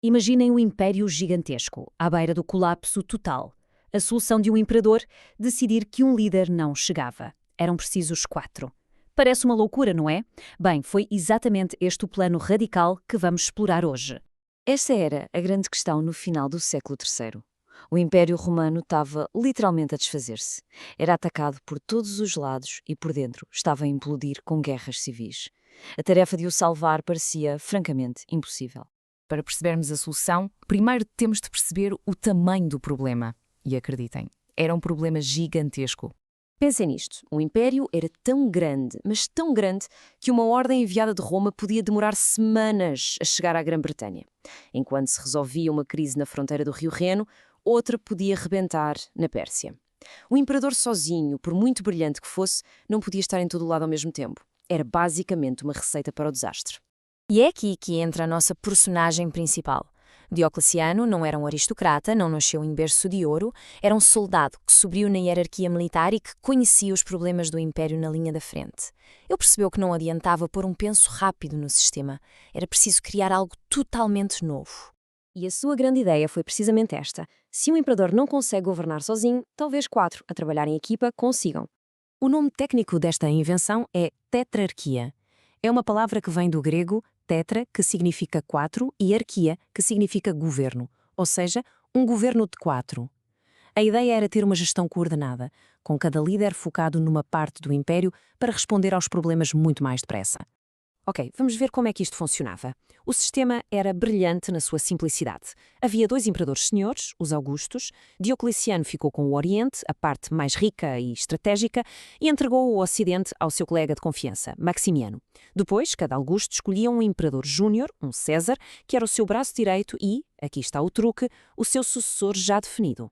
Imaginem um império gigantesco, à beira do colapso total. A solução de um imperador? Decidir que um líder não chegava. Eram precisos 4. Parece uma loucura, não é? Bem, foi exatamente este o plano radical que vamos explorar hoje. Esta era a grande questão no final do século III. O Império Romano estava literalmente a desfazer-se. Era atacado por todos os lados e por dentro estava a implodir com guerras civis. A tarefa de o salvar parecia, francamente, impossível. Para percebermos a solução, primeiro temos de perceber o tamanho do problema. E acreditem, era um problema gigantesco. Pensem nisto. O Império era tão grande, mas tão grande, que uma ordem enviada de Roma podia demorar semanas a chegar à Grã-Bretanha. Enquanto se resolvia uma crise na fronteira do Rio Reno, outra podia rebentar na Pérsia. O imperador sozinho, por muito brilhante que fosse, não podia estar em todo o lado ao mesmo tempo. Era basicamente uma receita para o desastre. E é aqui que entra a nossa personagem principal. Diocleciano não era um aristocrata, não nasceu em berço de ouro, era um soldado que subiu na hierarquia militar e que conhecia os problemas do império na linha da frente. Ele percebeu que não adiantava pôr um penso rápido no sistema, era preciso criar algo totalmente novo. E a sua grande ideia foi precisamente esta. Se um imperador não consegue governar sozinho, talvez 4, a trabalhar em equipa, consigam. O nome técnico desta invenção é tetrarquia. É uma palavra que vem do grego tetra, que significa 4, e arquia, que significa governo, ou seja, um governo de 4. A ideia era ter uma gestão coordenada, com cada líder focado numa parte do império para responder aos problemas muito mais depressa. Ok, vamos ver como é que isto funcionava. O sistema era brilhante na sua simplicidade. Havia 2 imperadores senhores, os Augustos. Diocleciano ficou com o Oriente, a parte mais rica e estratégica, e entregou o Ocidente ao seu colega de confiança, Maximiano. Depois, cada Augusto escolhia um imperador júnior, um César, que era o seu braço direito e, aqui está o truque, o seu sucessor já definido.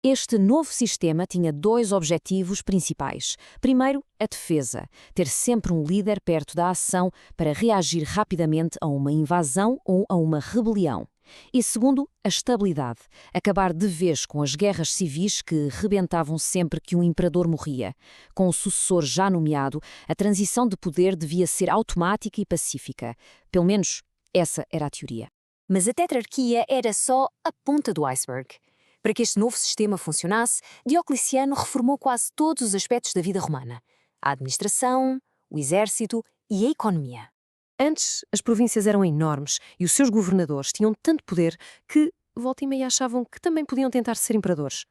Este novo sistema tinha 2 objetivos principais. Primeiro, a defesa, ter sempre um líder perto da ação para reagir rapidamente a uma invasão ou a uma rebelião. E segundo, a estabilidade, acabar de vez com as guerras civis que rebentavam sempre que um imperador morria. Com o sucessor já nomeado, a transição de poder devia ser automática e pacífica. Pelo menos, essa era a teoria. Mas a tetrarquia era só a ponta do iceberg. Para que este novo sistema funcionasse, Diocleciano reformou quase todos os aspectos da vida romana: a administração, o exército e a economia. Antes, as províncias eram enormes e os seus governadores tinham tanto poder que, volta e meia, achavam que também podiam tentar ser imperadores.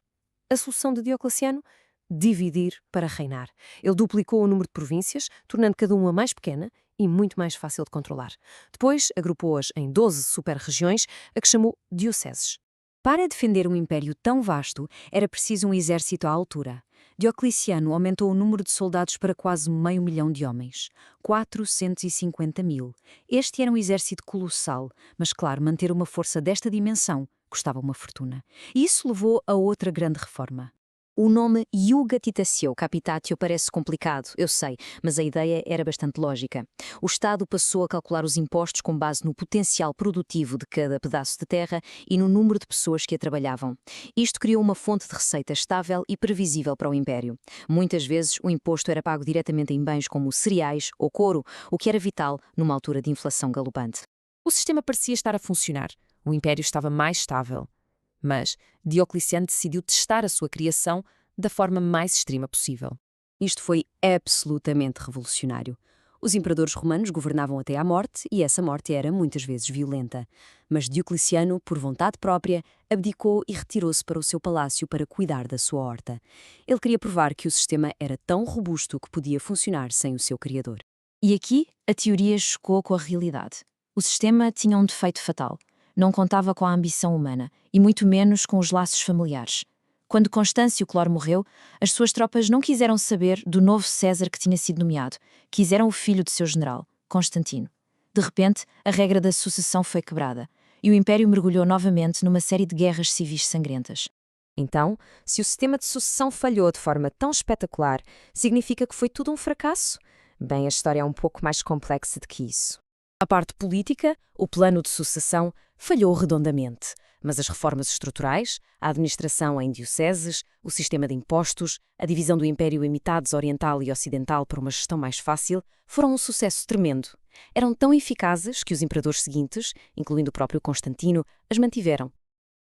A solução de Diocleciano? Dividir para reinar. Ele duplicou o número de províncias, tornando cada uma mais pequena e muito mais fácil de controlar. Depois, agrupou-as em 12 super-regiões, a que chamou dioceses. Para defender um império tão vasto, era preciso um exército à altura. Diocleciano aumentou o número de soldados para quase 500 mil de homens. 450 mil. Este era um exército colossal, mas claro, manter uma força desta dimensão custava uma fortuna. E isso levou a outra grande reforma. O nome Iuga Titatio Capitatio parece complicado, eu sei, mas a ideia era bastante lógica. O Estado passou a calcular os impostos com base no potencial produtivo de cada pedaço de terra e no número de pessoas que a trabalhavam. Isto criou uma fonte de receita estável e previsível para o Império. Muitas vezes o imposto era pago diretamente em bens como cereais ou couro, o que era vital numa altura de inflação galopante. O sistema parecia estar a funcionar. O Império estava mais estável. Mas Diocleciano decidiu testar a sua criação da forma mais extrema possível. Isto foi absolutamente revolucionário. Os imperadores romanos governavam até à morte e essa morte era muitas vezes violenta. Mas Diocleciano, por vontade própria, abdicou e retirou-se para o seu palácio para cuidar da sua horta. Ele queria provar que o sistema era tão robusto que podia funcionar sem o seu criador. E aqui a teoria chocou com a realidade. O sistema tinha um defeito fatal. Não contava com a ambição humana, e muito menos com os laços familiares. Quando Constâncio Cloro morreu, as suas tropas não quiseram saber do novo César que tinha sido nomeado. Quiseram o filho de seu general, Constantino. De repente, a regra da sucessão foi quebrada, e o Império mergulhou novamente numa série de guerras civis sangrentas. Então, se o sistema de sucessão falhou de forma tão espetacular, significa que foi tudo um fracasso? Bem, a história é um pouco mais complexa do que isso. A parte política, o plano de sucessão, falhou redondamente, mas as reformas estruturais, a administração em dioceses, o sistema de impostos, a divisão do Império em metades oriental e ocidental para uma gestão mais fácil, foram um sucesso tremendo. Eram tão eficazes que os imperadores seguintes, incluindo o próprio Constantino, as mantiveram.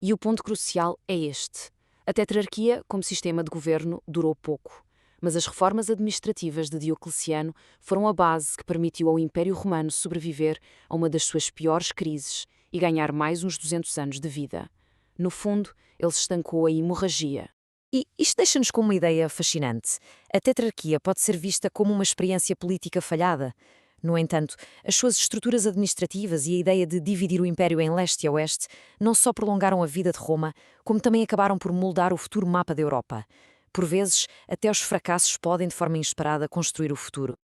E o ponto crucial é este. A tetrarquia, como sistema de governo, durou pouco. Mas as reformas administrativas de Diocleciano foram a base que permitiu ao Império Romano sobreviver a uma das suas piores crises e ganhar mais uns 200 anos de vida. No fundo, ele estancou a hemorragia. E isto deixa-nos com uma ideia fascinante. A tetrarquia pode ser vista como uma experiência política falhada. No entanto, as suas estruturas administrativas e a ideia de dividir o império em leste e oeste não só prolongaram a vida de Roma, como também acabaram por moldar o futuro mapa da Europa. Por vezes, até os fracassos podem, de forma inesperada, construir o futuro.